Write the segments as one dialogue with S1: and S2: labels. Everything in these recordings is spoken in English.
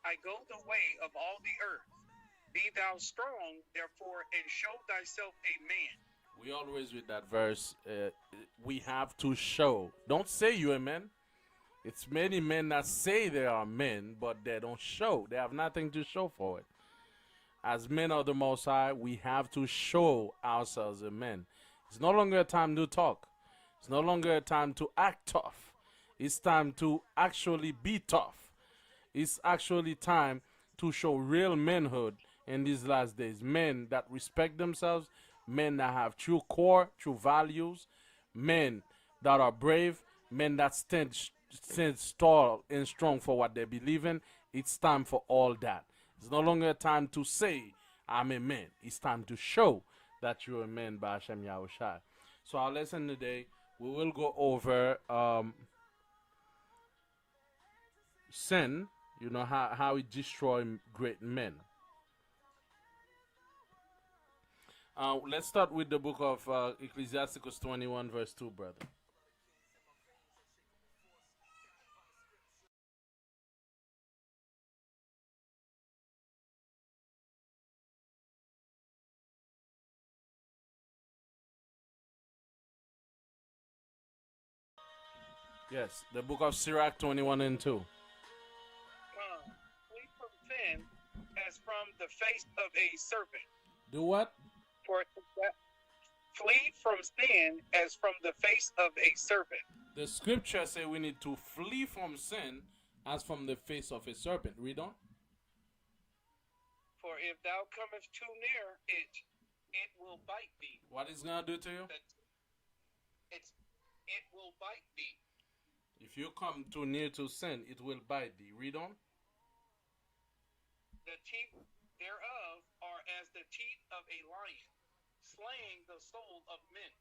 S1: I go the way of all the earth. Be thou strong, therefore, and show thyself a man.
S2: We always read that verse. We have to show. Don't say you a man. It's many men that say they are men, but they don't show. They have nothing to show for it. As men of the Most High, we have to show ourselves a men. It's no longer a time to talk. It's no longer a time to act tough. It's time to actually be tough. It's actually time to show real manhood in these last days. Men that respect themselves, men that have true core, true values, men that are brave, men that stand tall and strong for what they believe in. It's time for all that. It's no longer a time to say, I'm a man. It's time to show that you're a man by Hashem Yahushai. So our lesson today, we will go over sin, how it destroys great men. Let's start with the book of Ecclesiasticus 21, verse 2, brother. Yes, the book of Sirach 21 and 2.
S1: Flee from sin as from the face of a serpent.
S2: Do what?
S1: For flee from sin as from the face of a serpent.
S2: The scripture say we need to flee from sin as from the face of a serpent. Read on.
S1: For if thou comest too near it, it will bite thee.
S2: What is gonna do to you?
S1: It will bite thee.
S2: If you come too near to sin, it will bite thee. Read on.
S1: The teeth thereof are as the teeth of a lion, slaying the soul of men.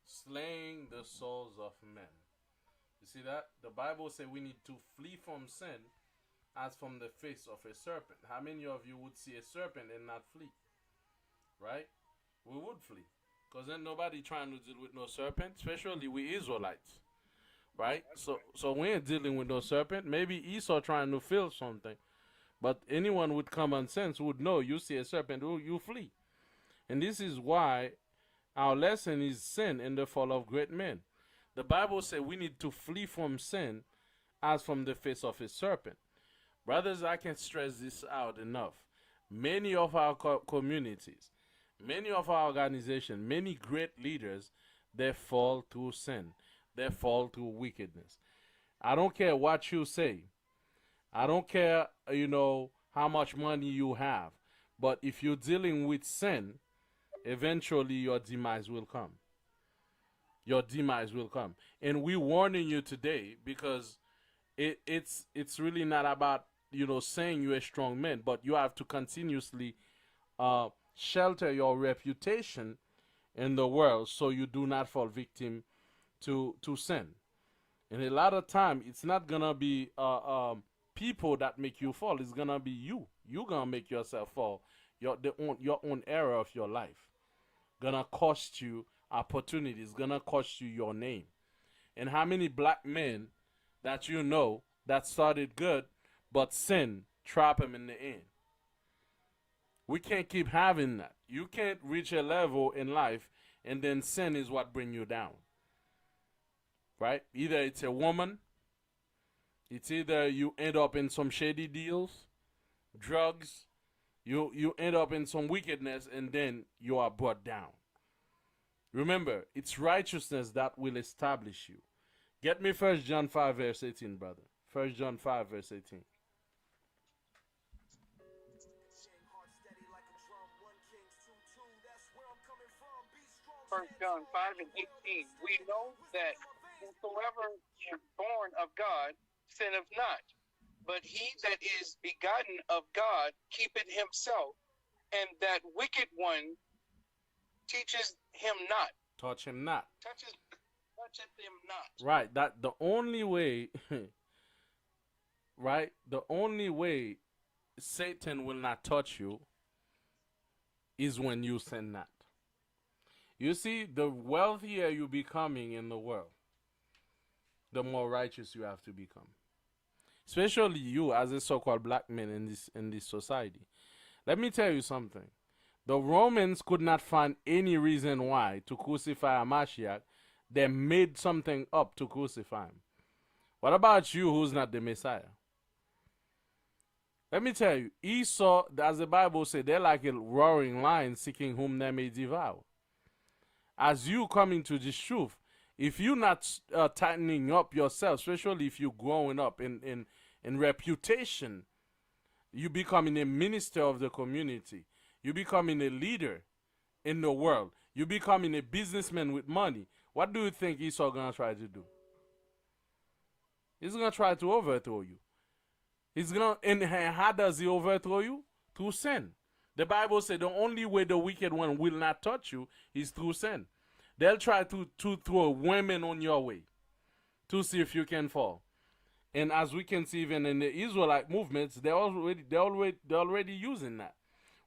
S2: Slaying the souls of men. You see that? The Bible says we need to flee from sin as from the face of a serpent. How many of you would see a serpent and not flee? Right? We would flee. Because then nobody trying to deal with no serpent, especially we Israelites. Right? So we ain't dealing with no serpent. Maybe Esau trying to feel something. But anyone with common sense would know you see a serpent, you flee. And this is why our lesson is sin and the fall of great men. The Bible says we need to flee from sin as from the face of a serpent. Brothers, I can't stress this out enough. Many of our communities, many of our organizations, many great leaders, they fall to sin. They fall to wickedness. I don't care what you say. I don't care, how much money you have. But if you're dealing with sin, eventually your demise will come. Your demise will come. And we're warning you today because it's really not about, saying you're a strong man, but you have to continuously shelter your reputation in the world so you do not fall victim to sin. And a lot of time, it's not gonna be people that make you fall. It's gonna be you. You're gonna make yourself fall. Your own error of your life gonna cost you opportunities. Gonna cost you your name. And how many black men that you know that started good, but sin trap him in the end? We can't keep having that. You can't reach a level in life and then sin is what bring you down. Right? Either it's a woman, it's either you end up in some shady deals, drugs, you end up in some wickedness and then you are brought down. Remember, it's righteousness that will establish you. Get me 1 John 5 verse 18, brother. 1 John 5 verse 18.
S1: 1 John 5 and 18. We know that whosoever is born of God sinneth not, but he that is begotten of God keepeth himself, and that wicked one teaches him not.
S2: Touch him not.
S1: Toucheth him not.
S2: Right. That the only way, right? The only way Satan will not touch you is when you sin not. You see, the wealthier you becoming in the world, the more righteous you have to become. especially you as a so-called black man in this society. Let me tell you something. The Romans could not find any reason why to crucify a Mashiach. They made something up to crucify him. What about you who's not the Messiah? Let me tell you, Esau, as the Bible says, they're like a roaring lion seeking whom they may devour. As you coming to this truth, if you're not tightening up yourself, especially if you're growing up in reputation, you becoming a minister of the community, you becoming a leader in the world, you becoming a businessman with money, what do you think Esau gonna try to do? He's gonna try to overthrow you. And how does he overthrow you? Through sin. The Bible says the only way the wicked one will not touch you is through sin. They'll try to throw women on your way to see if you can fall. And as we can see, even in the Israelite movements, they're already using that.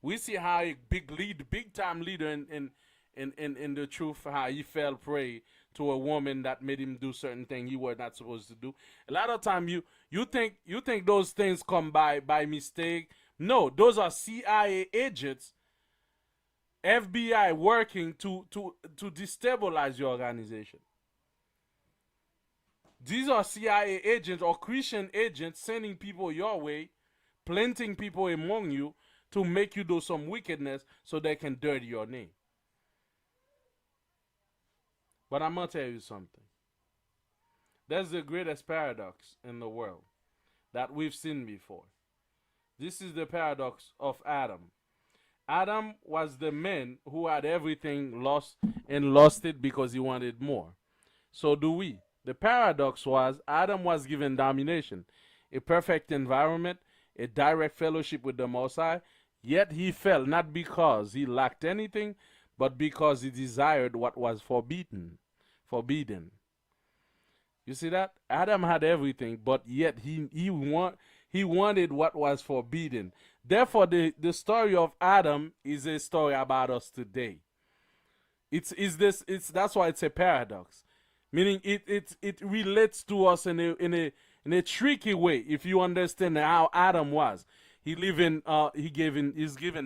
S2: We see how a big time leader in the truth, how he fell prey to a woman that made him do certain things he was not supposed to do. A lot of time you think those things come by mistake. No, those are CIA agents, FBI working to destabilize your organization. These are CIA agents or Christian agents sending people your way, planting people among you to make you do some wickedness so they can dirty your name. But I'm going to tell you something. There's the greatest paradox in the world that we've seen before. This is the paradox of Adam. Adam was the man who had everything lost and lost it because he wanted more. So do we. The paradox was Adam was given domination, a perfect environment, a direct fellowship with the Most High, yet he fell not because he lacked anything, but because he desired what was forbidden. You see that? Adam had everything, but yet he wanted what was forbidden. Therefore, the story of Adam is a story about us today. That's why it's a paradox. Meaning it relates to us in a tricky way if you understand how Adam was. He's given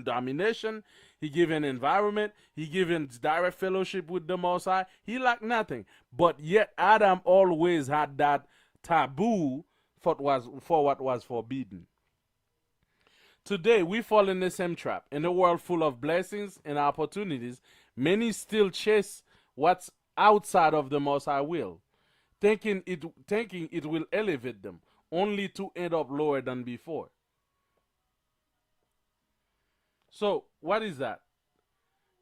S2: domination, he given environment, he given direct fellowship with the Most High. He lacked nothing. But yet Adam always had that taboo for what was forbidden. Today we fall in the same trap. In a world full of blessings and opportunities, many still chase what's outside of the Most High will, thinking it will elevate them, only to end up lower than before. So, what is that?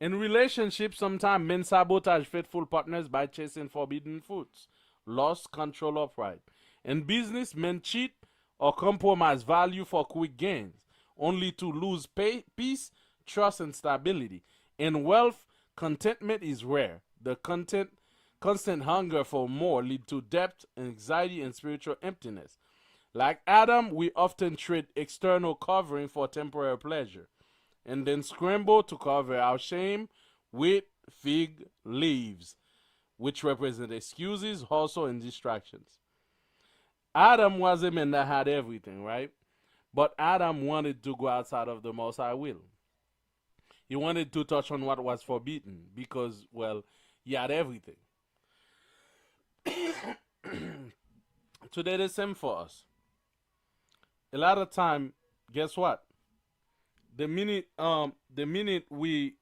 S2: In relationships, sometimes men sabotage faithful partners by chasing forbidden fruits, lost control of pride. In business, men cheat or compromise value for quick gains, only to lose peace, trust, and stability. In wealth, contentment is rare. The constant hunger for more lead to debt, anxiety, and spiritual emptiness. Like Adam, we often trade external covering for temporary pleasure, and then scramble to cover our shame with fig leaves, which represent excuses, hustle, and distractions. Adam was a man that had everything, right? But Adam wanted to go outside of the Most High will. He wanted to touch on what was forbidden because, well, he had everything. Today the same for us. A lot of time, guess what? The minute we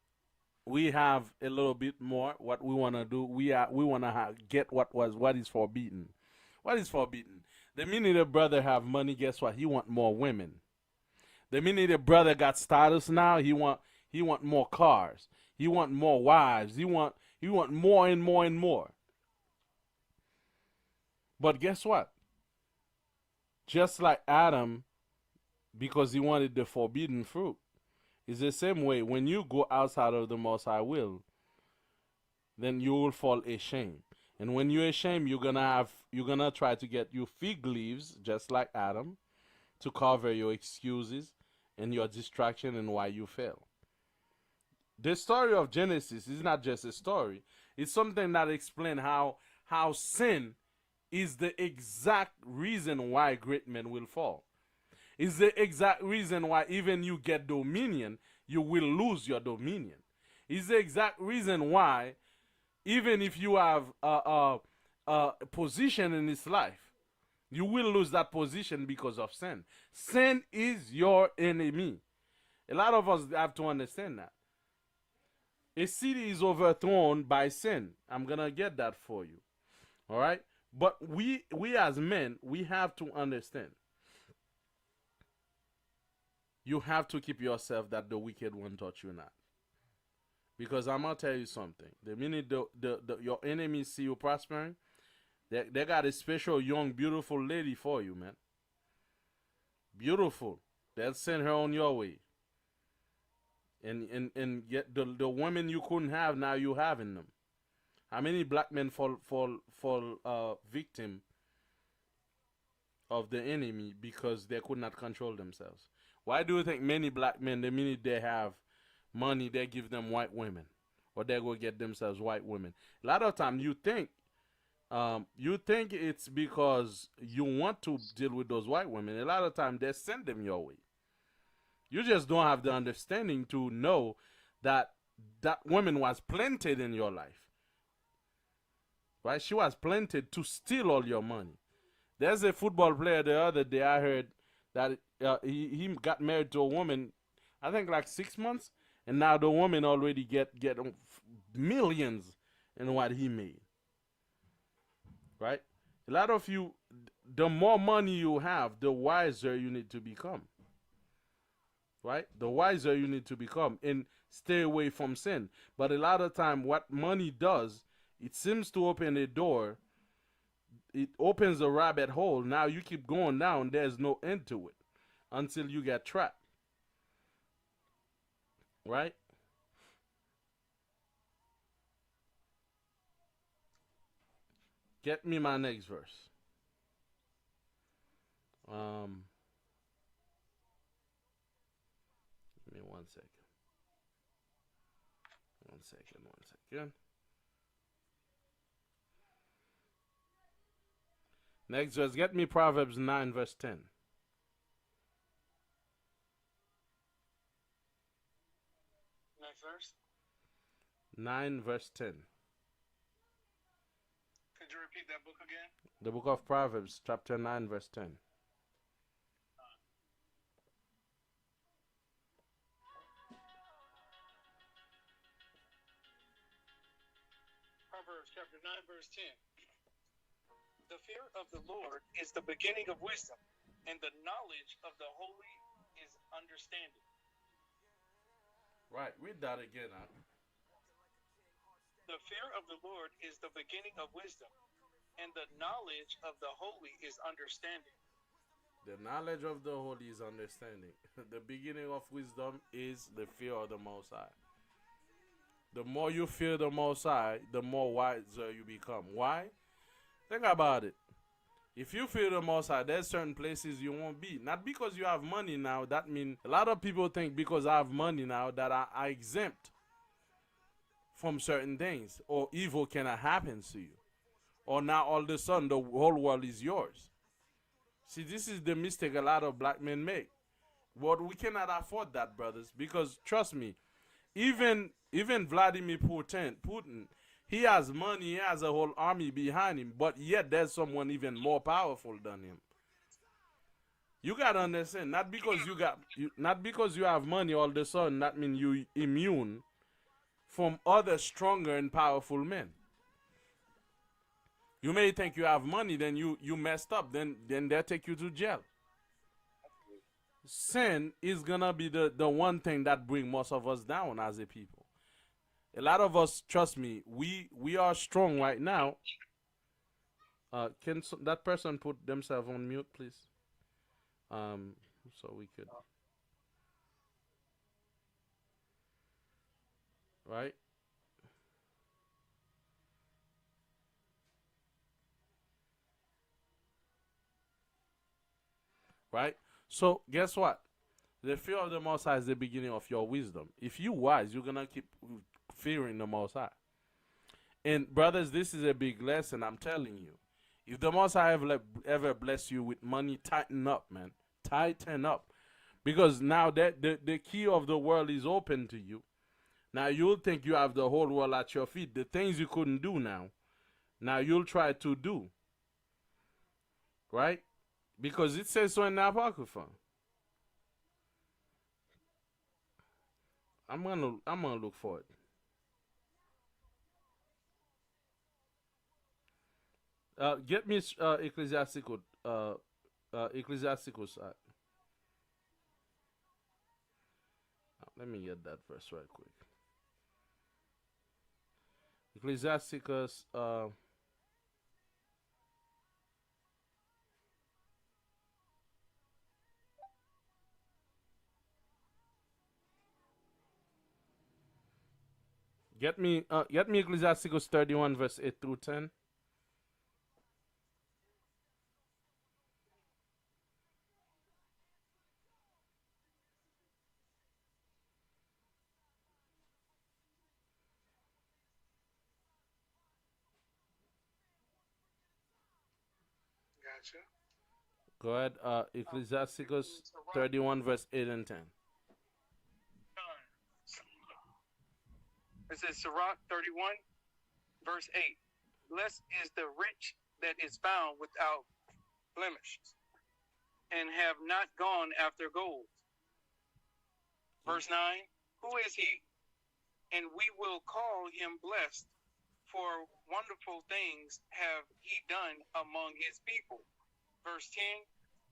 S2: have a little bit more, what we wanna do, we wanna get what is forbidden. What is forbidden? The minute a brother have money, guess what? He want more women. The minute a brother got status now, he want more cars. He want more wives. He want more and more and more. But guess what? Just like Adam, because he wanted the forbidden fruit, it's the same way when you go outside of the Most High will, then you will fall ashamed. And when you're ashamed, you're gonna try to get you fig leaves, just like Adam, to cover your excuses and your distraction and why you fail. The story of Genesis is not just a story. It's something that explains how sin is the exact reason why great men will fall. Is the exact reason why even you get dominion, you will lose your dominion. Is the exact reason why even if you have a position in this life, you will lose that position because of sin. Sin is your enemy. A lot of us have to understand that. A city is overthrown by sin. I'm going to get that for you. All right? But we as men, we have to understand. You have to keep yourself that the wicked won't touch you not. Because I'm going to tell you something. The minute your enemies see you prospering, they got a special young, beautiful lady for you, man. Beautiful. They'll send her on your way. And get the women you couldn't have, now you having them. How many black men fall victim of the enemy because they could not control themselves? Why do you think many black men, the minute they have money, they give them white women, or they go get themselves white women? A lot of time you think it's because you want to deal with those white women. A lot of time they send them your way. You just don't have the understanding to know that that woman was planted in your life. Right? She was planted to steal all your money. There's a football player the other day I heard that he got married to a woman, I think like 6 months, and now the woman already get millions in what he made. Right? A lot of you, the more money you have, the wiser you need to become. Right? The wiser you need to become and stay away from sin. But a lot of time what money does, it seems to open a door. It opens a rabbit hole. Now you keep going down. There's no end to it until you get trapped. Right? Get me my next verse. Give me 1 second. 1 second, 1 second. Next verse, get me Proverbs 9 verse 10.
S1: Next verse.
S2: 9 verse 10.
S1: Could you repeat that book again?
S2: The book of Proverbs, chapter 9 verse 10.
S1: Proverbs chapter 9 verse 10. The fear of the Lord is the beginning of wisdom, and the knowledge of the holy is understanding.
S2: Right, read that again.
S1: The fear of the Lord is the beginning of wisdom, and the knowledge of the holy is understanding.
S2: The knowledge of the holy is understanding. The beginning of wisdom is the fear of the Most High. The more you fear the Most High, the more wiser you become. Why? Think about it. If you fear the Most High, there's certain places you won't be. Not because you have money now. That means a lot of people think because I have money now that I exempt from certain things, or evil cannot happen to you, or now all of a sudden the whole world is yours. See, this is the mistake a lot of black men make. But we cannot afford that, brothers, because trust me, even Vladimir Putin, he has money, he has a whole army behind him, but yet there's someone even more powerful than him. You gotta understand, not because you have money all of a sudden that means you immune from other stronger and powerful men. You may think you have money, then you messed up, then they'll take you to jail. Sin is gonna be the one thing that bring most of us down as a people. A lot of us, trust me, we are strong right now. Can that person put themselves on mute, please? So we could. Right? Right? So guess what? The fear of the Most High is the beginning of your wisdom. If you wise, you're gonna keep fearing the Most High. And brothers, this is a big lesson, I'm telling you. If the Most High ever bless you with money, tighten up, man. Tighten up. Because now that the key of the world is open to you. Now you'll think you have the whole world at your feet. The things you couldn't do now you'll try to do. Right? Because it says so in the Apocrypha. I'm gonna look for it. Get me ecclesiastical side. Let me get that verse right quick. Ecclesiasticus. Get me Ecclesiasticus 31 verse 8 through 10.
S1: Gotcha.
S2: Go ahead. Ecclesiasticus 31 verse 8 and 10.
S1: It says Sirach 31, verse 8. Blessed is the rich that is found without blemish, and have not gone after gold. Verse 9. Who is he? And we will call him blessed, for wonderful things have he done among his people. Verse 10.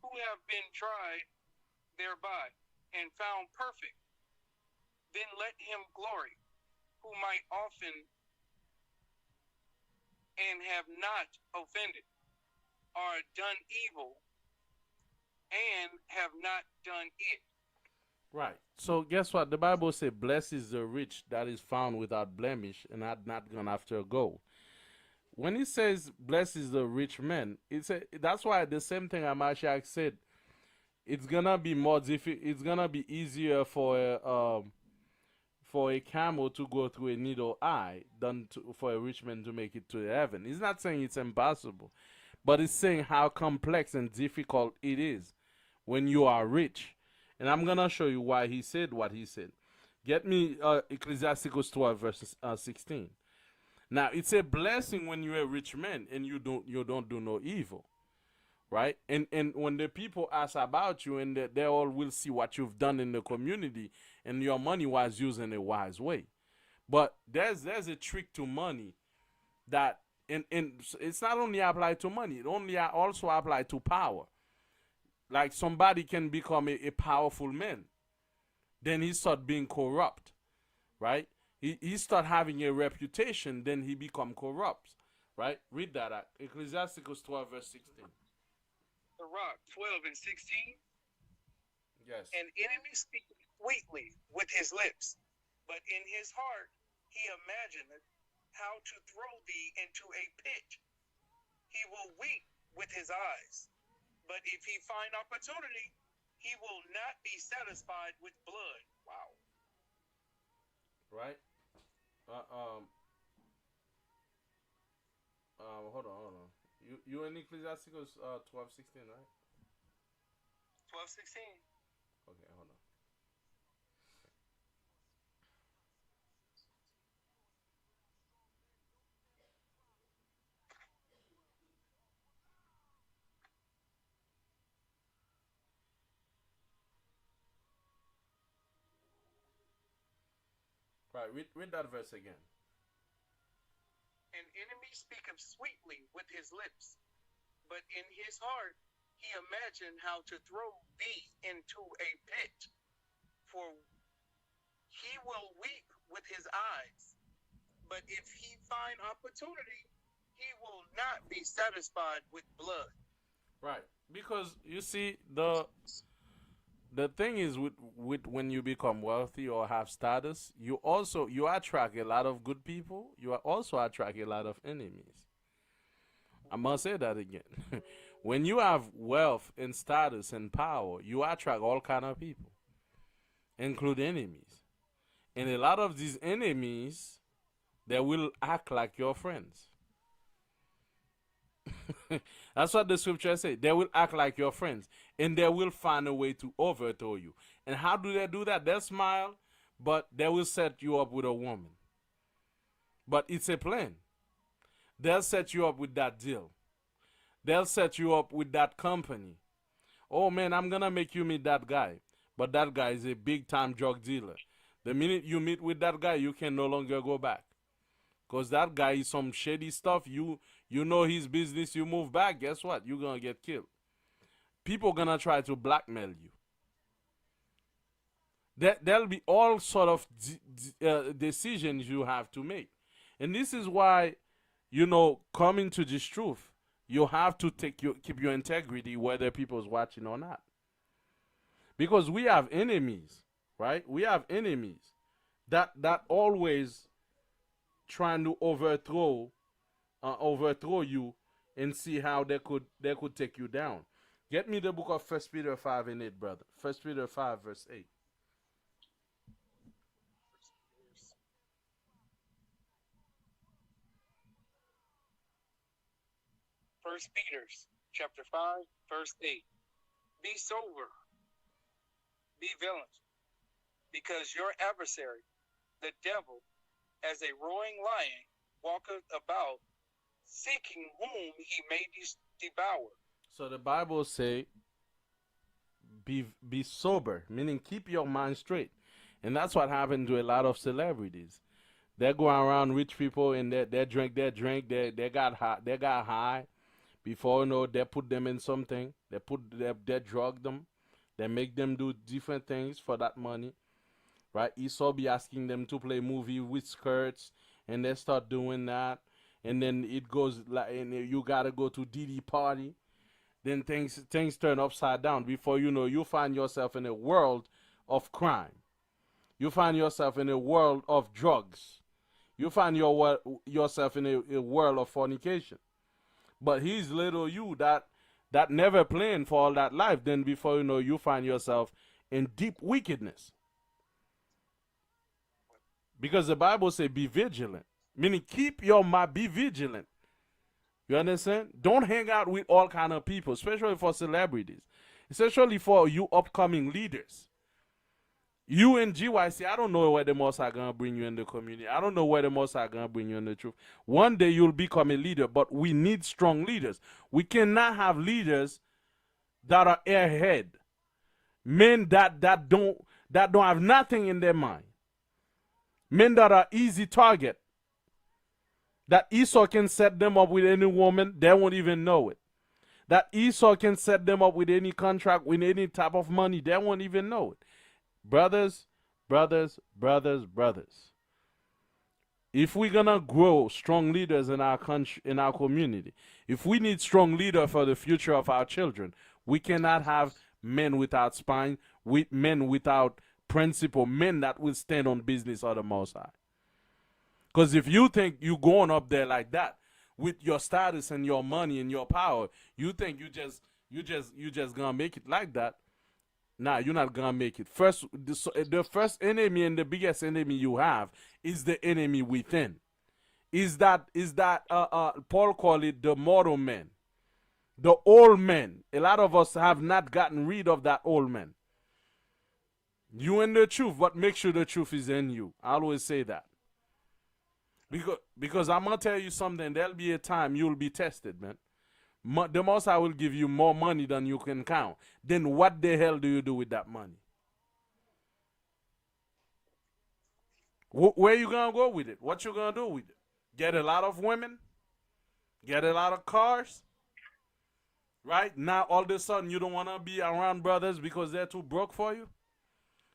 S1: Who have been tried thereby, and found perfect. Then let him glory, who might often and have not offended, or done evil, and have not done it.
S2: Right. So guess what? The Bible says, "Blessed is the rich that is found without blemish and had not gone after gold." When he says, "Blessed is the rich man," that's why the same thing Amashak said. It's gonna be more difficult. It's gonna be easier for a camel to go through a needle eye than for a rich man to make it to heaven. He's not saying it's impossible, but it's saying how complex and difficult it is when you are rich. And I'm gonna show you why he said what he said. Get me Ecclesiasticus 12 verse 16. Now it's a blessing when you're a rich man and you don't do no evil, right? And when the people ask about you, and they all will see what you've done in the community, and your money was used in a wise way. But there's a trick to money that, and it's not only applied to money, it only also applied to power. Like somebody can become a powerful man, then he start being corrupt, right? He start having a reputation, then he become corrupt, right? Read that at Ecclesiasticus 12 verse 16.
S1: Sirach 12 and 16.
S2: Yes.
S1: An enemy speaks sweetly with his lips, but in his heart he imagineth how to throw thee into a pit. He will weep with his eyes, but if he find opportunity, he will not be satisfied with blood. Wow.
S2: Right? Hold on. You in Ecclesiasticus 12:16, right?
S1: 12:16.
S2: Okay, hold on. Right, read that verse again.
S1: An enemy speaketh sweetly with his lips, but in his heart he imagined how to throw thee into a pit. For he will weep with his eyes, but if he find opportunity, he will not be satisfied with blood.
S2: Right, because you see the thing is with when you become wealthy or have status, you attract a lot of good people. You also attract a lot of enemies. I must say that again. When you have wealth and status and power, you attract all kind of people, include enemies. And a lot of these enemies, they will act like your friends. That's what the scripture say. They will act like your friends, and they will find a way to overthrow you. And how do they do that? They smile, but they will set you up with a woman. But it's a plan. They'll set you up with that deal. They'll set you up with that company. Oh man, I'm gonna make you meet that guy. But that guy is a big time drug dealer. The minute you meet with that guy, you can no longer go back. Because that guy is some shady stuff. You know his business, you move back, guess what? You're gonna get killed. People gonna try to blackmail you. There'll be all sort of decisions you have to make. And this is why, coming to this truth, you have to keep your integrity whether people's watching or not. Because we have enemies, right? We have enemies that always trying to overthrow you and see how they could take you down. Get me the book of 1 Peter 5:8, brother. 1 Peter 5 verse 8.
S1: First Peter chapter 5, verse 8. Be sober, be vigilant, because your adversary, the devil, as a roaring lion, walketh about, seeking whom he may devour.
S2: So the Bible say, be sober, meaning keep your mind straight. And that's what happened to a lot of celebrities. They go around rich people and they drink, they got high. Before they put them in something. They drug them. They make them do different things for that money. Right? Esau be asking them to play movie with skirts, and they start doing that. And then it goes like, and you gotta go to DD party. Then things turn upside down. Before you know, you find yourself in a world of crime. You find yourself in a world of drugs. You find yourself in a world of fornication. But he's little you that never planned for all that life. Then before you know, you find yourself in deep wickedness. Because the Bible says be vigilant. Meaning keep your mind, be vigilant. You understand? Don't hang out with all kind of people, especially for celebrities. Especially for you upcoming leaders. You in GYC, I don't know where the most are going to bring you in the community. I don't know where the most are going to bring you in the truth. One day you'll become a leader, but we need strong leaders. We cannot have leaders that are airhead. Men that don't have nothing in their mind. Men that are easy target. That Esau can set them up with any woman, they won't even know it. That Esau can set them up with any contract, with any type of money, they won't even know it. Brothers. If we're gonna grow strong leaders in our country, in our community, if we need strong leader for the future of our children, we cannot have men without spine, men without principle, men that will stand on business of the Most High. Because if you think you going up there like that with your status and your money and your power, you think you just gonna make it like that. Nah, you're not gonna make it. The first enemy and the biggest enemy you have is the enemy within. Is that Paul called it the mortal man, the old man. A lot of us have not gotten rid of that old man. You in the truth, but make sure the truth is in you. I always say that. Because I'm gonna tell you something. There'll be a time you'll be tested, man. The Most High will give you more money than you can count. Then what the hell do you do with that money? Where you gonna go with it? What you gonna do with it? Get a lot of women? Get a lot of cars? Right? Now all of a sudden you don't wanna be around brothers because they're too broke for you?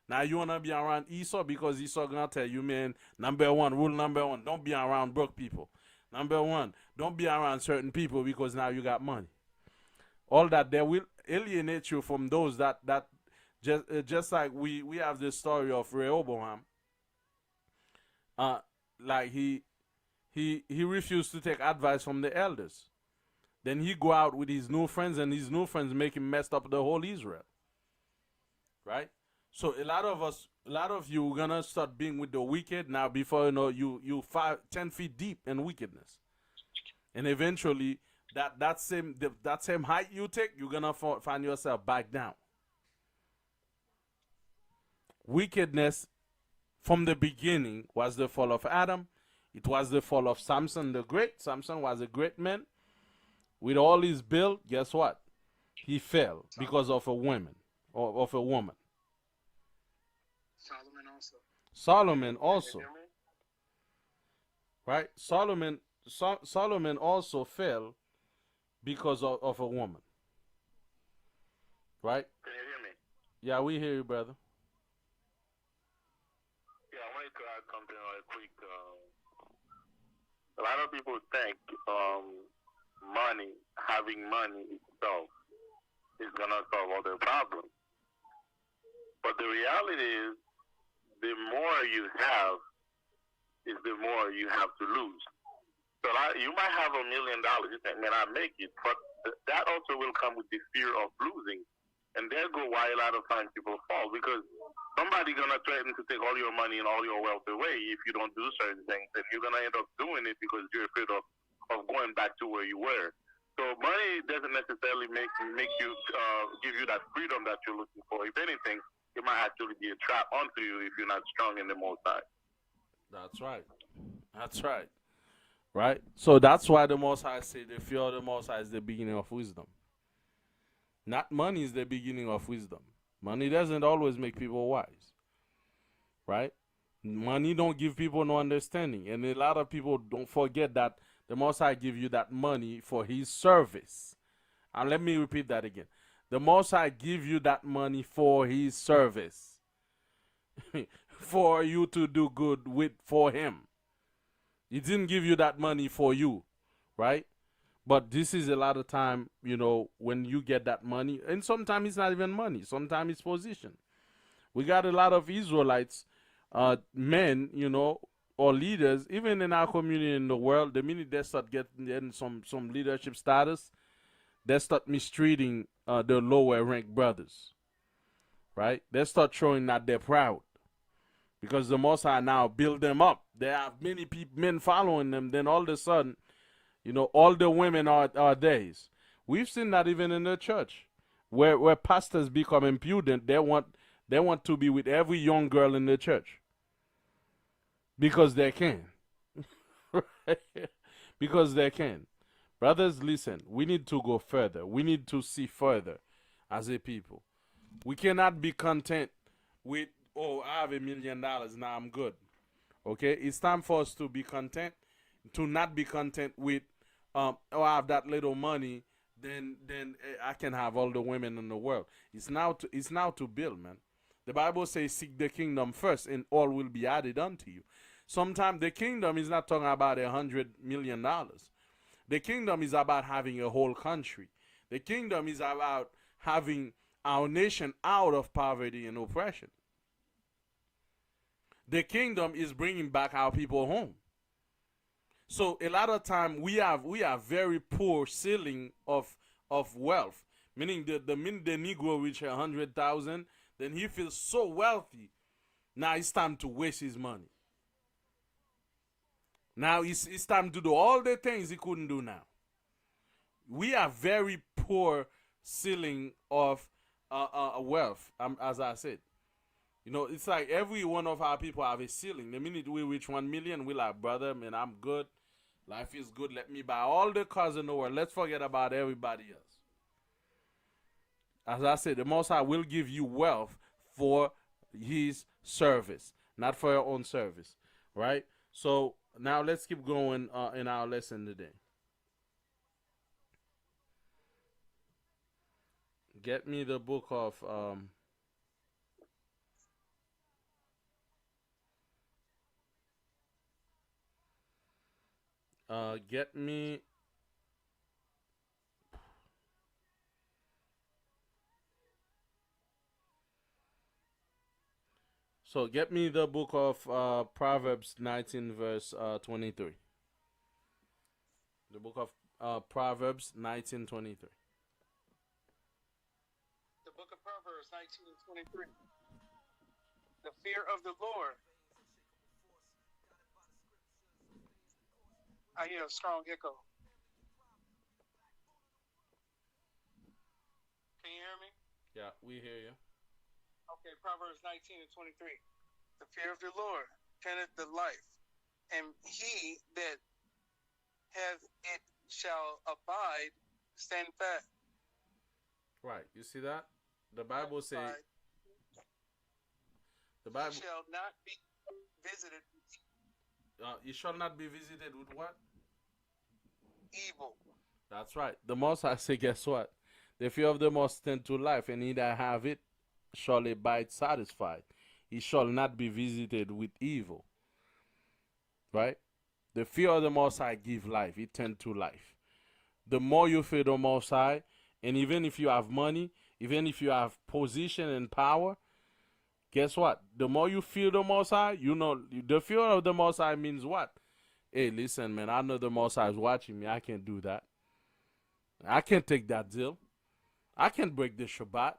S2: Now you wanna be around Esau because Esau gonna tell you, man, rule number one, don't be around broke people. Number one, don't be around certain people because now you got money. All that, they will alienate you from those that just like we have this story of Rehoboam. Like he refused to take advice from the elders. Then he go out with his new friends, and his new friends make him messed up the whole Israel. Right? So a lot of you are gonna start being with the wicked now. Before you know, you 10 feet deep in wickedness, and eventually that same height you take, you're gonna find yourself back down. Wickedness from the beginning was the fall of Adam. It was the fall of Samson the Great. Samson was a great man. With all his build, guess what? He fell because of a woman or of a woman.
S1: Solomon also.
S2: Solomon also, right? Solomon also fell because of a woman, right?
S3: Can you hear me?
S2: Yeah, we hear you, brother.
S3: Yeah, I wanted to add something real quick. A lot of people think having money itself is gonna solve all their problems. But the reality is, the more you have, is the more you have to lose. So you might have $1 million. You think, man, I make it, but that also will come with the fear of losing, and there go why a lot of times people fall, because somebody's gonna threaten to take all your money and all your wealth away if you don't do certain things, and you're gonna end up doing it because you're afraid of going back to where you were. So money doesn't necessarily make you give you that freedom that you're looking for. If anything, it might actually be a trap onto you if you're not strong in the Most High.
S2: That's right. That's right. Right? So that's why the Most High say the fear of the Most High is the beginning of wisdom. Not money is the beginning of wisdom. Money doesn't always make people wise. Right? Money don't give people no understanding. And a lot of people don't forget that the Most High give you that money for his service. And let me repeat that again. The Most High give you that money for his service. For you to do good for him. He didn't give you that money for you, right? But this is a lot of time, when you get that money, and sometimes it's not even money, sometimes it's position. We got a lot of Israelites, men, or leaders, even in our community in the world. The minute they start getting some leadership status, they start mistreating the lower ranked brothers, right? They start showing that they're proud. Because the Most High now build them up. They have many men following them. Then all of a sudden, all the women are theirs. We've seen that even in the church, where pastors become impudent. They want to be with every young girl in the church because they can. Because they can. Brothers, listen. We need to go further. We need to see further as a people. We cannot be content with, oh, I have $1 million, now I'm good. Okay? It's time for us to be content, to not be content with, oh, I have that little money, then I can have all the women in the world. It's now to build, man. The Bible says, seek the kingdom first, and all will be added unto you. Sometimes the kingdom is not talking about $100 million. The kingdom is about having a whole country. The kingdom is about having our nation out of poverty and oppression. The kingdom is bringing back our people home. So a lot of time we have very poor ceiling of wealth. Meaning the minute the Negro reach 100,000, then he feels so wealthy. Now it's time to waste his money. Now it's time to do all the things he couldn't do now. We have very poor ceiling of wealth, as I said. It's like every one of our people have a ceiling. The minute we reach 1 million, we're like, brother, man, I'm good. Life is good. Let me buy all the cars in the world. Let's forget about everybody else. As I said, the Most High will give you wealth for his service, not for your own service, right? So now let's keep going in our lesson today. Get me the book of get me the book of Proverbs 19 verse 23. The book of Proverbs 19:23.
S1: The book of Proverbs 19:23. The fear of the Lord. I hear a strong echo.
S2: Yeah, we hear you.
S1: Okay, Proverbs 19 and 23. The fear of the Lord tendeth the life, and he that hath it shall abide stand fast.
S2: Right. You see that? The Bible say the
S1: He
S2: Bible
S1: shall not be visited with
S2: you shall not be visited with what?
S1: evil.
S2: That's right. The most I say, guess what? The fear of the most tend to life, and he that have it shall abide satisfied. He shall not be visited with evil. Right? The fear of the Most High give life. It tend to life. The more you fear the Most High, and even if you have money, even if you have position and power, guess what? The more you fear the Most High, you know the fear of the Most High means what? Hey, listen, man. I know the Most High is watching me. I can't do that. I can't take that deal. I can't break the Shabbat.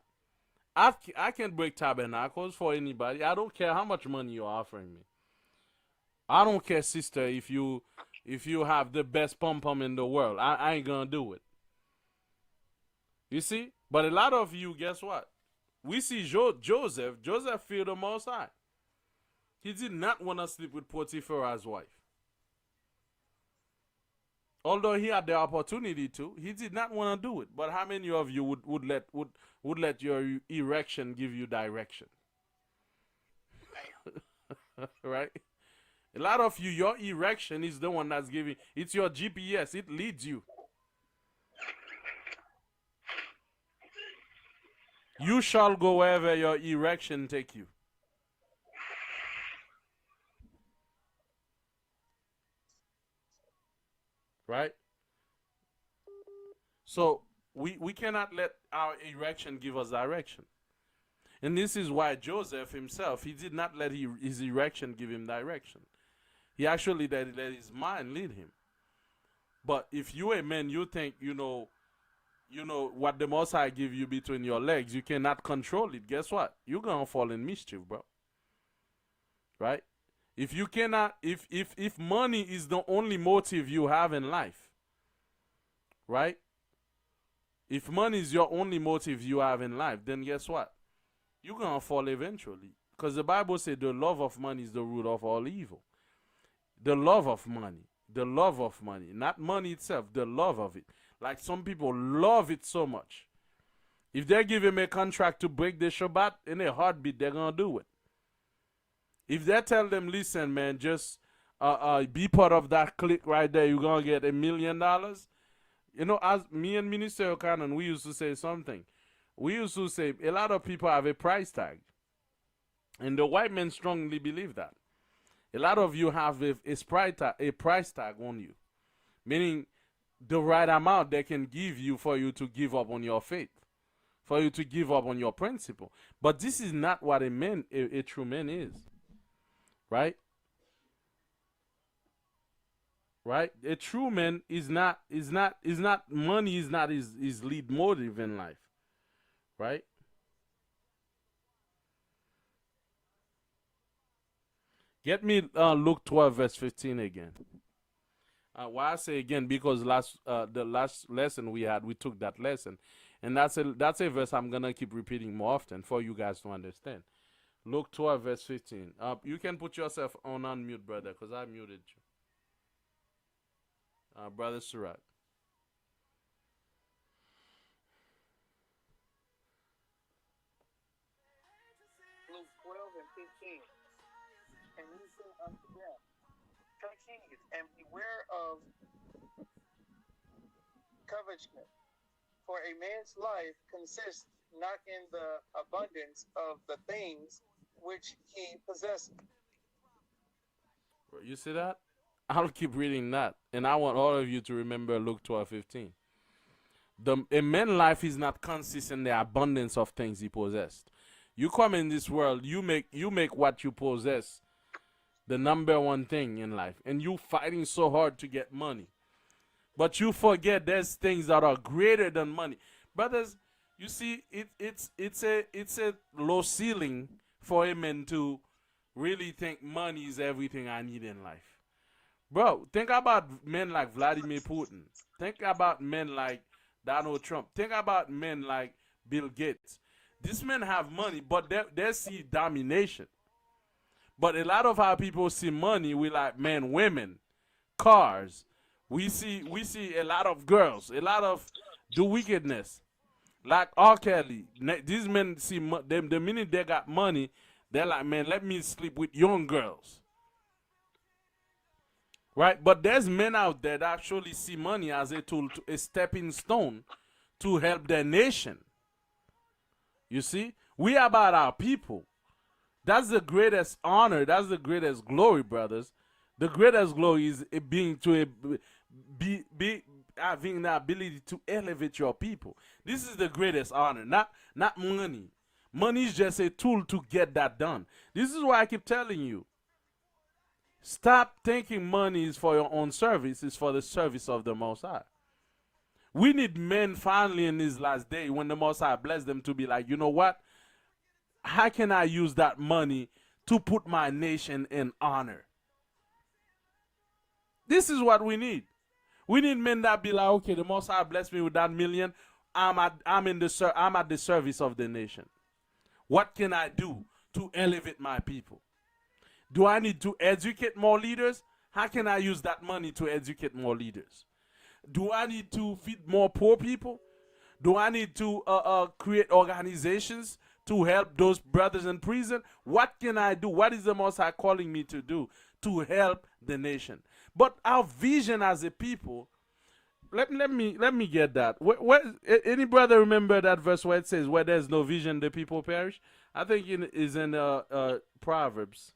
S2: I can't break tabernacles for anybody. I don't care how much money you're offering me. I don't care, sister, if you have the best pom pom in the world. I ain't gonna do it. You see? But a lot of you, guess what? We see Joseph. Joseph feared the Most High. He did not want to sleep with Potiphar's wife. Although he had the opportunity to, he did not want to do it. But how many of you would let your erection give you direction? Right? A lot of you, your erection is the one that's giving. It's your GPS. It leads you. You shall go wherever your erection take you. Right? So we cannot let our erection give us direction. And this is why Joseph himself, he did not let his erection give him direction. He actually let his mind lead him. But if you a man, you think you know what the Most High give you between your legs, you cannot control it. Guess what? You're gonna fall in mischief, bro. Right? If you cannot, if money is the only motive you have in life, right? If money is your only motive you have in life, then guess what? You're gonna fall eventually. Because the Bible says the love of money is the root of all evil. The love of money. The love of money. Not money itself, the love of it. Like some people love it so much. If they give him a contract to break the Shabbat, in a heartbeat, they're going to do it. If they tell them, listen, man, just be part of that clique right there, you're going to get $1 million. You know, as me and Minister O'Connor, we used to say something. We used to say a lot of people have a price tag. And the white men strongly believe that. A lot of you have a price tag on you. Meaning the right amount they can give you for you to give up on your faith. For you to give up on your principle. But this is not what a true man is. Right? Right? A true man is not money is not his lead motive in life. Right? Get me Luke 12 verse 15 again. Why I say again, because the last lesson we had, we took that lesson. And that's a verse I'm going to keep repeating more often for you guys to understand. Luke 12 verse 15. You can put yourself on unmute, brother, because I muted you. Brother Surat.
S1: Luke 12 and 15. And he said unto them, take heed and beware of covetousness, for a man's life consists not in the abundance of the things which he possesses.
S2: You see that? I'll keep reading that. And I want all of you to remember Luke 12:15. A man's life is not consist in the abundance of things he possessed. You come in this world, you make what you possess the number one thing in life. And you fighting so hard to get money. But you forget there's things that are greater than money. Brothers, you see, it's a low ceiling for a man to really think money is everything I need in life. Bro, think about men like Vladimir Putin. Think about men like Donald Trump. Think about men like Bill Gates. These men have money, but they see domination. But a lot of our people see money. We like men, women, cars. We see a lot of girls, a lot of the wickedness. Like R. Kelly, these men see them the minute they got money, they're like, man, let me sleep with young girls, right? But there's men out there that actually see money as a tool, a stepping stone to help their nation. You see, we are about our people. That's the greatest honor. That's the greatest glory, brothers. The greatest glory is it being to be having the ability to elevate your people. This is the greatest honor, not money. Money is just a tool to get that done. This is why I keep telling you. Stop thinking money is for your own service. It's for the service of the Most High. We need men finally in this last day when the Most High bless them to be like, you know what? How can I use that money to put my nation in honor? This is what we need. We need men that be like, okay, the Most High bless me with that million. I'm at the service of the nation. What can I do to elevate my people? Do I need to educate more leaders? How can I use that money to educate more leaders? Do I need to feed more poor people? Do I need to create organizations to help those brothers in prison? What can I do? What is the Most High calling me to do to help the nation? But our vision as a people, let me get that. Any brother remember that verse where it says, "Where there's no vision, the people perish"? I think it is in Proverbs.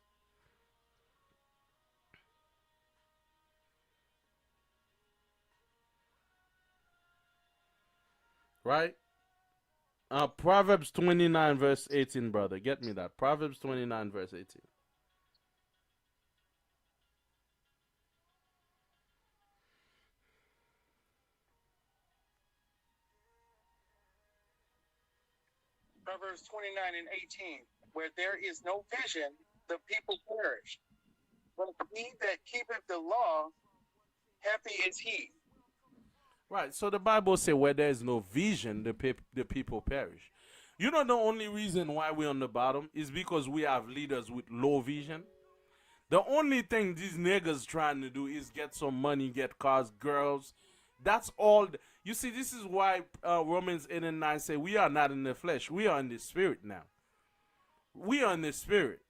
S2: Right? Proverbs 29 verse 18, brother. Get me that. Proverbs 29 verse 18.
S1: Proverbs 29 and 18. Where there is no vision, the people perish. But he that keepeth the law, happy is he.
S2: Right. So the Bible says where there is no vision, the people perish. You know the only reason why we're on the bottom is because we have leaders with low vision. The only thing these niggas trying to do is get some money, get cars, girls. That's all. You see, this is why Romans 8 and 9 say we are not in the flesh. We are in the spirit now. We are in the spirit.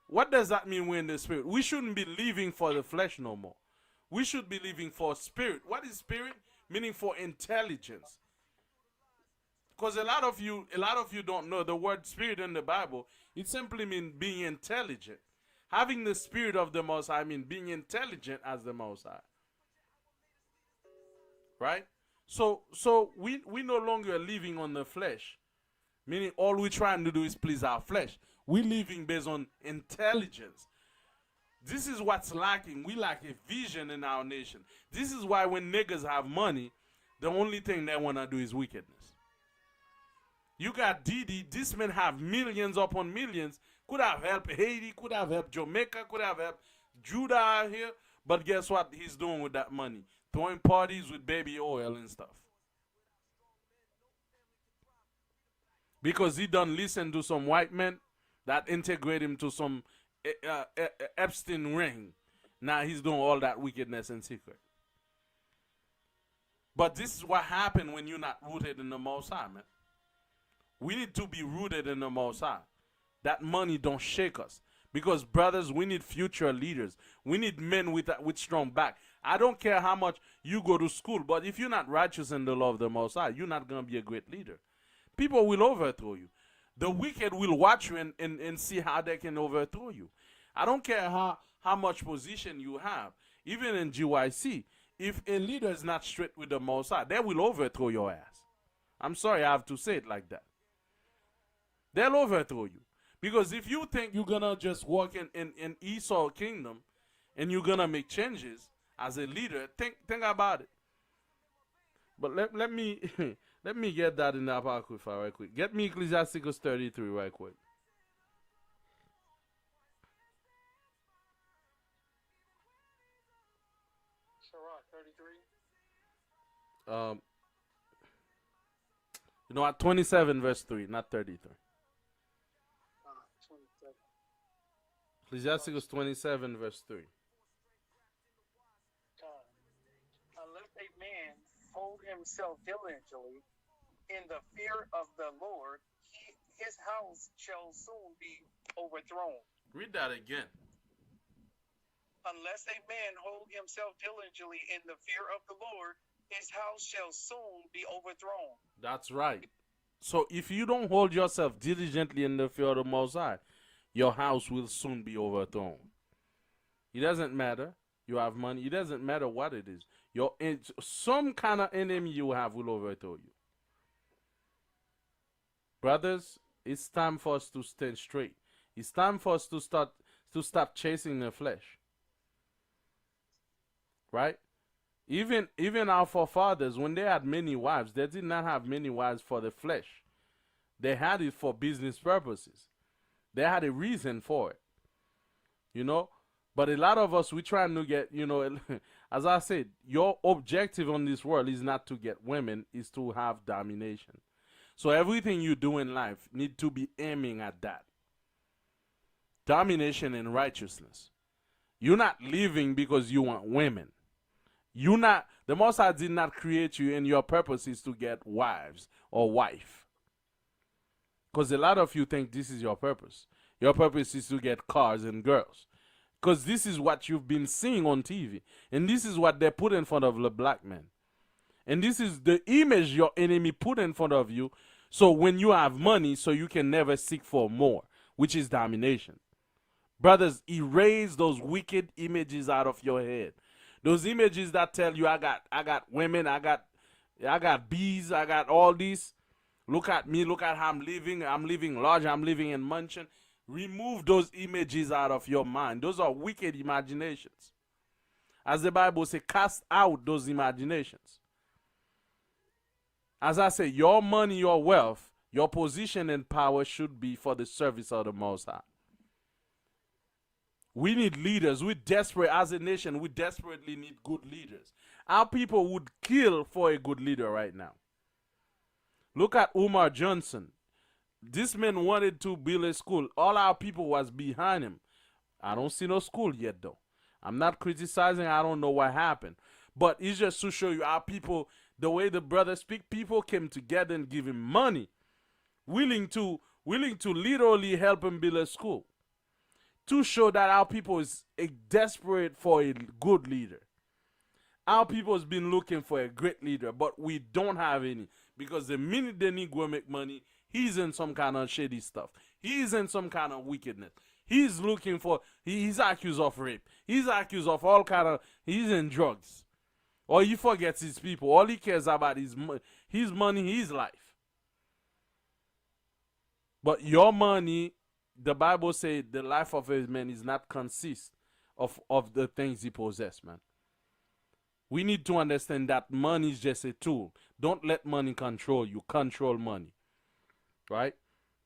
S2: What does that mean we're in the spirit? We shouldn't be living for the flesh no more. We should be living for spirit. What is spirit? Meaning for intelligence. Because a lot of you don't know the word spirit in the Bible. It simply means being intelligent. Having the spirit of the Most High, I mean being intelligent as the Most High. Right? So we no longer living on the flesh. Meaning all we're trying to do is please our flesh. We're living based on intelligence. This is what's lacking. We lack a vision in our nation. This is why when niggas have money, the only thing they want to do is wickedness. You got Didi. This man have millions upon millions. Could have helped Haiti, could have helped Jamaica, could have helped Judah out here. But guess what he's doing with that money? Throwing parties with baby oil and stuff. Because he done listen to some white men that integrate him to some Epstein ring. Now he's doing all that wickedness in secret. But this is what happened when you're not rooted in the Most High, man. We need to be rooted in the Most High. That money don't shake us. Because, brothers, we need future leaders. We need men with strong back. I don't care how much you go to school, but if you're not righteous in the law of the Most High, you're not going to be a great leader. People will overthrow you. The wicked will watch you and see how they can overthrow you. I don't care how much position you have. Even in GYC, if a leader is not straight with the Most High, they will overthrow your ass. I'm sorry I have to say it like that. They'll overthrow you. Because if you think you're going to just walk in Esau kingdom and you're going to make changes as a leader, think about it. But let me let me get that in the Apocrypha right quick. Get me Ecclesiasticus 33 right quick.
S1: Sirach 33.
S2: You know what? 27 verse 3, not 33.
S1: 27.
S2: Ecclesiasticus 27 verse 3.
S1: Unless a man hold himself diligently in the fear of the Lord, his house shall soon be overthrown.
S2: Read that again.
S1: Unless a man hold himself diligently in the fear of the Lord, his house shall soon be overthrown.
S2: That's right. So if you don't hold yourself diligently in the fear of the Most High, your house will soon be overthrown. It doesn't matter. You have money. It doesn't matter what it is. Some kind of enemy you have will overthrow you. Brothers, it's time for us to stand straight. It's time for us to stop chasing the flesh. Right? Even our forefathers, when they had many wives, they did not have many wives for the flesh. They had it for business purposes. They had a reason for it. You know? But a lot of us, we trying to get, as I said, your objective on this world is not to get women, is to have domination. So everything you do in life need to be aiming at that. Domination and righteousness. You're not living because you want women. The Most High did not create you, and your purpose is to get wives or wife. Because a lot of you think this is your purpose. Your purpose is to get cars and girls. Because this is what you've been seeing on TV. And this is what they put in front of the black man. And this is the image your enemy put in front of you. So when you have money, so you can never seek for more, which is domination. Brothers, erase those wicked images out of your head. Those images that tell you I got women, I got bees, I got all this. Look at me, look at how I'm living. I'm living large, I'm living in mansion. Remove those images out of your mind. Those are wicked imaginations. As the Bible says, cast out those imaginations. As I say, your money, your wealth, your position and power should be for the service of the Most High. We need leaders. We're desperate as a nation. We desperately need good leaders. Our people would kill for a good leader right now. Look at Umar Johnson. This man wanted to build a school. All our people was behind him. I don't see no school yet, though. I'm not criticizing. I don't know what happened. But it's just to show you our people, the way the brothers speak, people came together and give him money, willing to literally help him build a school, to show that our people is desperate for a good leader. Our people has been looking for a great leader, but we don't have any. Because the minute the Negro make money, he's in some kind of shady stuff. He's in some kind of wickedness. He's looking for, he's accused of rape. He's accused of all kind of, he's in drugs. Or he forgets his people. All he cares about is his money, his life. But your money, the Bible says the life of a man is not consist of the things he possesses, man. We need to understand that money is just a tool. Don't let money control you. Control money. Right?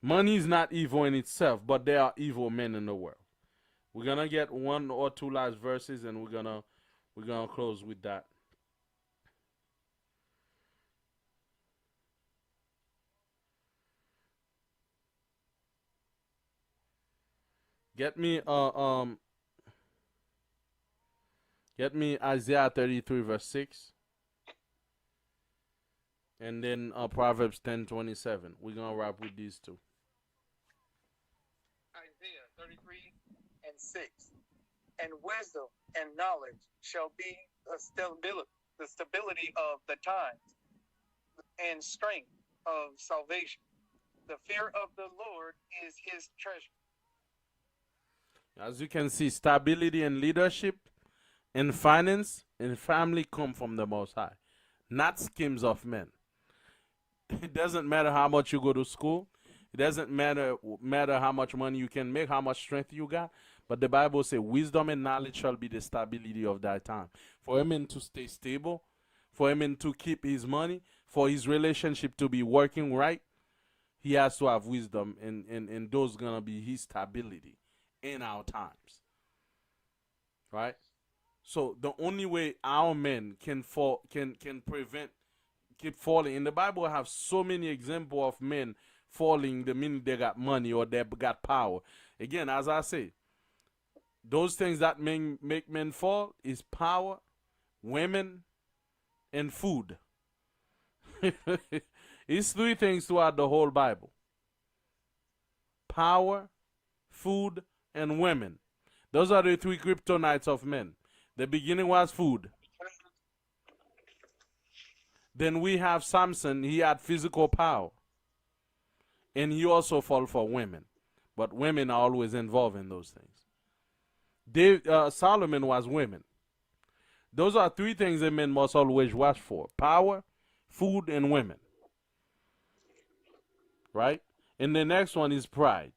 S2: Money is not evil in itself, but there are evil men in the world. We're going to get one or two last verses, and we're gonna close with that. Get me Isaiah 33 verse 6. And then Proverbs 10:27. We're going to wrap with these two.
S1: Isaiah 33 and 6. And wisdom and knowledge shall be the stability of the times, and strength of salvation. The fear of the Lord is his treasure.
S2: As you can see, stability and leadership and finance and family come from the Most High, not schemes of men. It doesn't matter how much you go to school. It doesn't matter how much money you can make, how much strength you got. But the Bible says wisdom and knowledge shall be the stability of that time. For a man to stay stable, for a man to keep his money, for his relationship to be working right, he has to have wisdom, and those going to be his stability in our times. Right? So the only way our men can keep falling. In the Bible, I have so many examples of men falling the minute they got money or they got power. Again, as I say, those things that make men fall is power, women, and food. It's three things throughout the whole Bible: power, food, and women. Those are the three kryptonites of men. The beginning was food. Then we have Samson. He had physical power. And he also fall for women. But women are always involved in those things. Solomon was women. Those are three things a man must always watch for: power, food, and women. Right? And the next one is pride.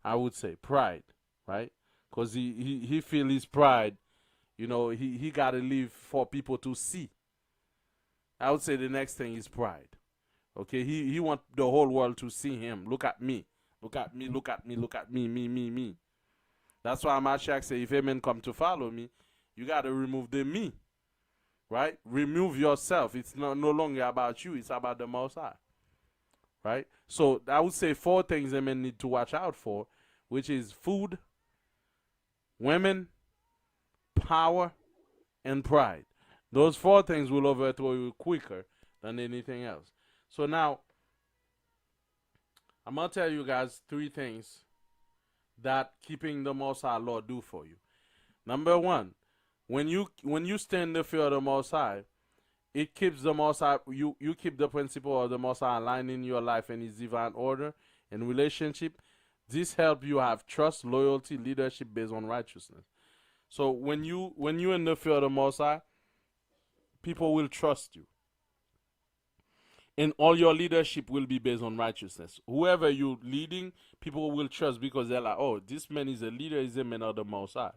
S2: I would say pride, right? Because he feel his pride, he got to live for people to see. I would say the next thing is pride. Okay, he want the whole world to see him. Look at me. Look at me, look at me, look at me, me. That's why Mashiach say, if a man come to follow me, you got to remove the me. Right? Remove yourself. It's no longer about you. It's about the Most High. Right? So I would say four things a man need to watch out for, which is food, women, power, and pride. Those four things will overthrow you quicker than anything else. So now, I'm going to tell you guys three things that keeping the Most High Lord do for you. Number one, when you stand in the fear of the Most High, it keeps the Most High, you keep the principle of the Most High aligned in your life and His divine order and relationship. This helps you have trust, loyalty, leadership based on righteousness. So when you in the fear of the Most High, people will trust you. And all your leadership will be based on righteousness. Whoever you're leading, people will trust because they're like, oh, this man is a leader, he's a man of the Most High.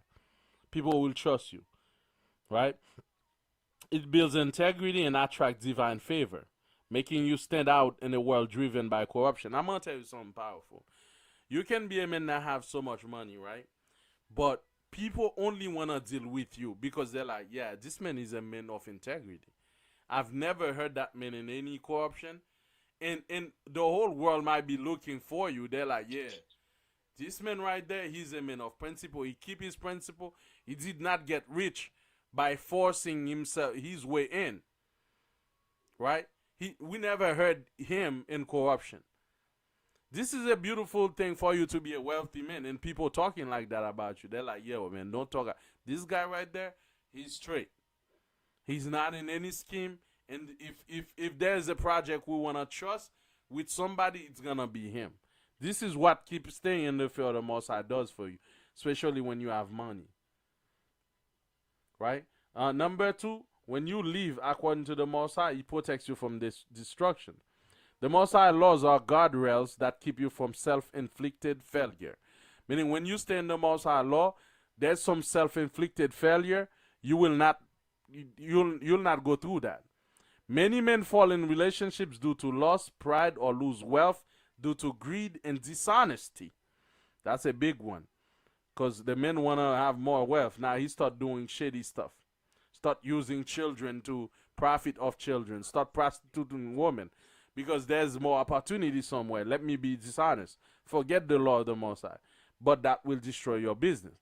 S2: People will trust you, right? It builds integrity and attracts divine favor, making you stand out in a world driven by corruption. I'm going to tell you something powerful. You can be a man that have so much money, right? But people only want to deal with you because they're like, yeah, this man is a man of integrity. I've never heard that man in any corruption. And the whole world might be looking for you. They're like, yeah, this man right there, he's a man of principle. He keep his principle. He did not get rich by forcing his way in. Right? We never heard him in corruption. This is a beautiful thing for you to be a wealthy man and people talking like that about you. They're like, yo, man, don't talk. This guy right there, he's straight. He's not in any scheme. And if there's a project we want to trust with somebody, it's going to be him. This is what keeps staying in the fear of the Most High does for you, especially when you have money. Right? Number two, when you live according to the Most High, He protects you from this destruction. The Most High laws are guardrails that keep you from self-inflicted failure. Meaning when you stay in the Most High law, there's some self-inflicted failure. You'll not go through that. Many men fall in relationships due to loss, pride, or lose wealth due to greed and dishonesty. That's a big one. Because the men want to have more wealth. Now he start doing shady stuff. Start using children to profit off children. Start prostituting women. Because there's more opportunity somewhere. Let me be dishonest. Forget the law of the Most High. But that will destroy your business.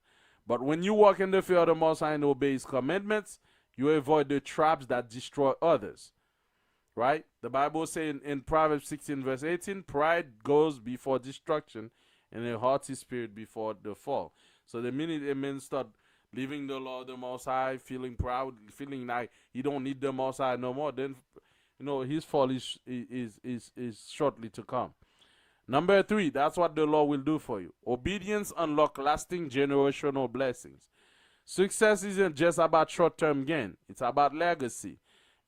S2: But when you walk in the fear of the Most High and obey His commandments, you avoid the traps that destroy others. Right? The Bible says in Proverbs 16 verse 18, pride goes before destruction and a haughty spirit before the fall. So the minute a man start living the law of the Most High, feeling proud, feeling like he don't need the Most High no more, then his fall is shortly to come. Number three, that's what the law will do for you. Obedience unlocks lasting generational blessings. Success isn't just about short-term gain. It's about legacy.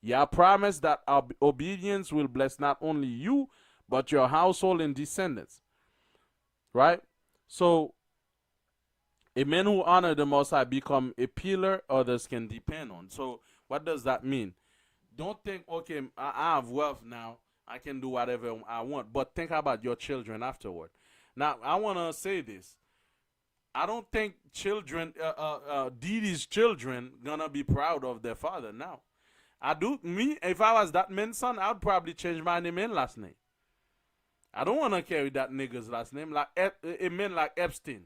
S2: Yah promised that our obedience will bless not only you, but your household and descendants. Right? So, a man who honors the Most High become a pillar others can depend on. So, what does that mean? Don't think, okay, I have wealth now. I can do whatever I want. But think about your children afterward. Now, I want to say this. I don't think children, Didi's children, gonna be proud of their father now. I do. Me, if I was that man's son, I'd probably change my name and last name. I don't want to carry that nigga's last name like a man like Epstein.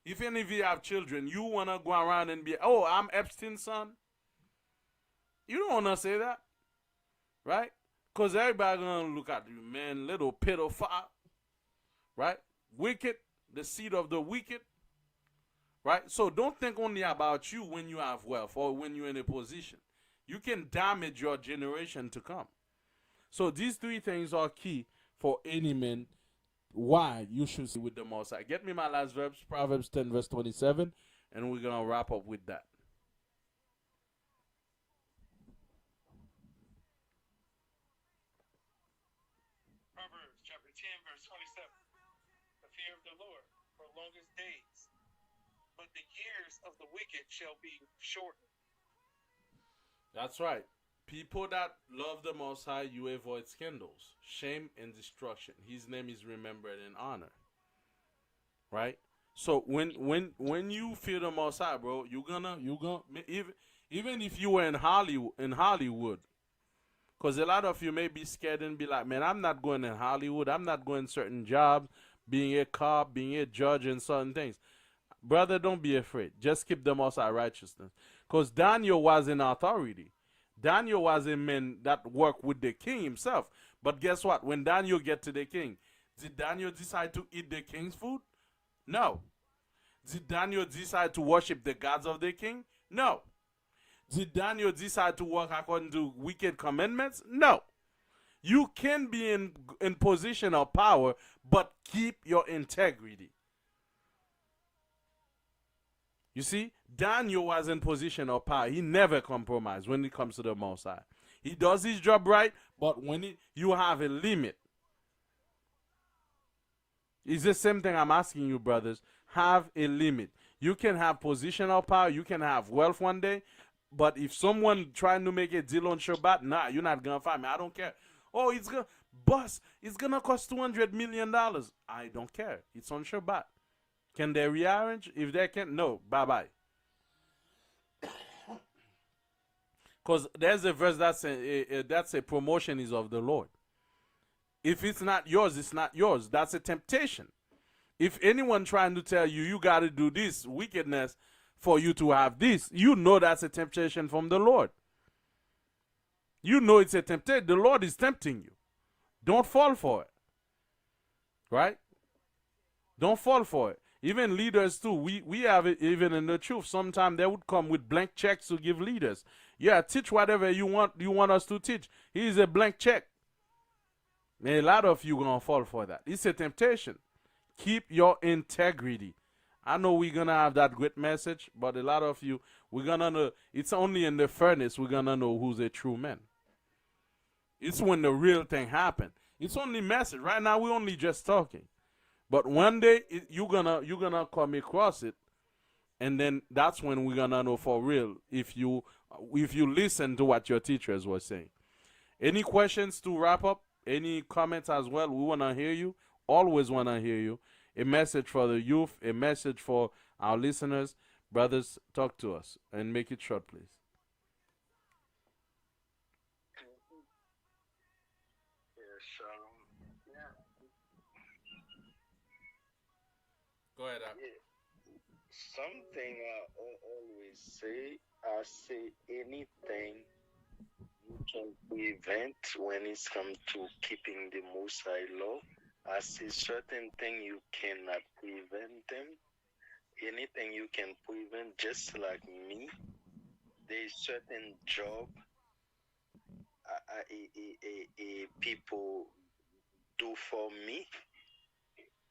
S2: If any of you have children, you want to go around and be, oh, I'm Epstein's son. You don't want to say that, right? Because everybody going to look at you, man, little pedophile, right? Wicked, the seed of the wicked, right? So don't think only about you when you have wealth or when you're in a position. You can damage your generation to come. So these three things are key for any man why you should see with the Most High. Get me my last verse, Proverbs 10 verse 27, and we're going to wrap up with that.
S1: Proverbs chapter 10, verse 27. The fear of the Lord prolongeth days, but the years of the wicked shall be shortened.
S2: That's right. People that love the Most High, you avoid scandals, shame, and destruction. His name is remembered and honored. Right? So when you fear the Most High, bro, you're gonna even if you were in Hollywood, because a lot of you may be scared and be like, man, I'm not going in Hollywood. I'm not going certain jobs, being a cop, being a judge, and certain things. Brother, don't be afraid. Just keep the Most High righteousness. Because Daniel was in authority. Daniel was a man that worked with the king himself. But guess what? When Daniel get to the king, did Daniel decide to eat the king's food? No. Did Daniel decide to worship the gods of the king? No. Did Daniel decide to work according to wicked commandments? No. You can be in position of power, but keep your integrity. You see, Daniel was in position of power. He never compromised when it comes to the Most High. He does his job right, but when you have a limit. It's the same thing I'm asking you, brothers. Have a limit. You can have positional power. You can have wealth one day. But if someone trying to make a deal on Shabbat, nah, you're not going to find me. I don't care. Oh, it's going to cost $200 million. I don't care. It's on Shabbat. Can they rearrange? If they can't, no. Bye-bye. Because there's a verse that's a promotion is of the Lord. If it's not yours, it's not yours. That's a temptation. If anyone trying to tell you, you got to do this wickedness for you to have this, you know that's a temptation from the Lord. You know it's a temptation. The Lord is tempting you. Don't fall for it. Right? Don't fall for it. Even leaders too. We have it even in the truth. Sometimes they would come with blank checks to give leaders. Yeah, teach whatever you want us to teach. Here's a blank check. And a lot of you gonna fall for that. It's a temptation. Keep your integrity. I know we're gonna have that great message, but a lot of you, we're gonna know. It's only in the furnace we're gonna know who's a true man. It's when the real thing happens. It's only message. Right now we're only just talking. But one day you're gonna come across it, and then that's when we're gonna know for real if you listen to what your teachers were saying. Any questions to wrap up? Any comments as well? We wanna hear you. Always wanna hear you. A message for the youth. A message for our listeners. Brothers, talk to us and make it short, please. Go ahead.
S3: Something I always say, I say anything you can prevent when it's come to keeping the Most High law. I say certain thing you cannot prevent them. Anything you can prevent, just like me. There's certain job people do for me.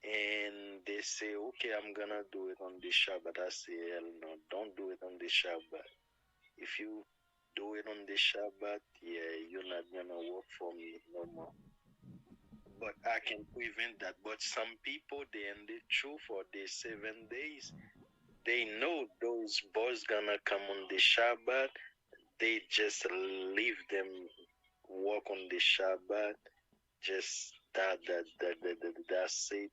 S3: And they say, okay, I'm going to do it on the Shabbat. I say, hell no, don't do it on the Shabbat. If you do it on the Shabbat, yeah, you're not going to work for me no more. But I can prevent that. But some people, they in the truth for the 7 days, they know those boys going to come on the Shabbat. They just leave them work on the Shabbat. Just that's it,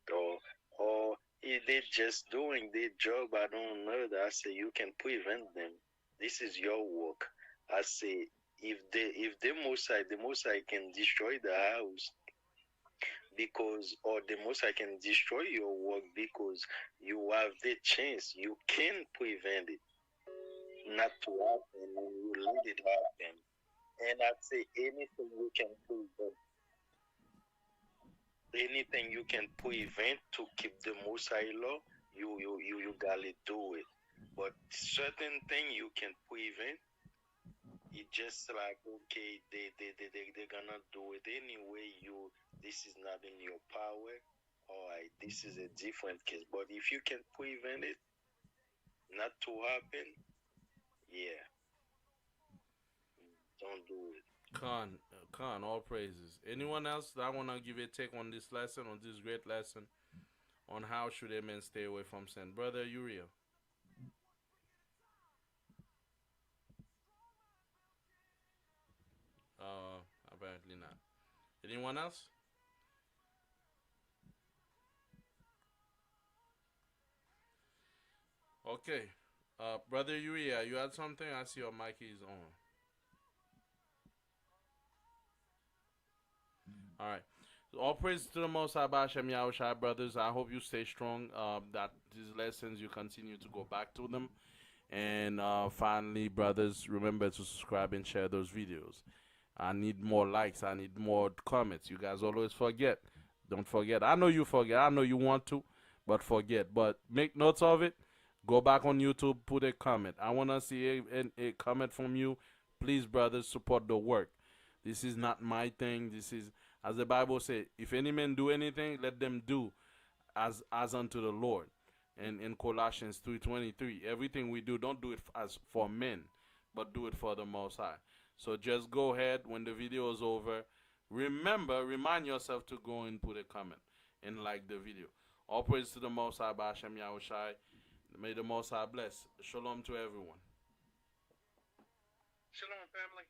S3: or they just doing their job. I don't know that. I say you can prevent them. This is your work. I say
S4: if the Most High can destroy the house because, or the Most High can destroy your work because you have the chance, you can prevent it not to happen, and you let it happen. And I'd say anything you can prevent to keep the Most High law, you gotta do it. But certain thing you can prevent, it just like okay, they're gonna do it anyway. This is not in your power. All right, this is a different case. But if you can prevent it not to happen, yeah, don't do it.
S2: Khan, all praises. Anyone else that wanna give a take on this lesson, on this great lesson, on how should a man stay away from sin? Brother Uriel. Apparently not. Anyone else? Okay. Brother Uriel, you had something? I see your mic is on. All right. All praise to the Most High Bashem Yahushai, brothers. I hope you stay strong. That these lessons you continue to go back to them. And finally, brothers, remember to subscribe and share those videos. I need more likes. I need more comments. You guys always forget. Don't forget. I know you forget. I know you want to, but forget. But make notes of it. Go back on YouTube. Put a comment. I want to see a comment from you. Please, brothers, support the work. This is not my thing. This is, as the Bible says, if any man do anything, let them do as unto the Lord. And in Colossians 3:23, everything we do, don't do it as for men, but do it for the Most High. So just go ahead when the video is over. Remind yourself to go and put a comment and like the video. All praise to the Most High, B'Hashem Yahushai. May the Most High bless. Shalom to everyone.
S1: Shalom, family.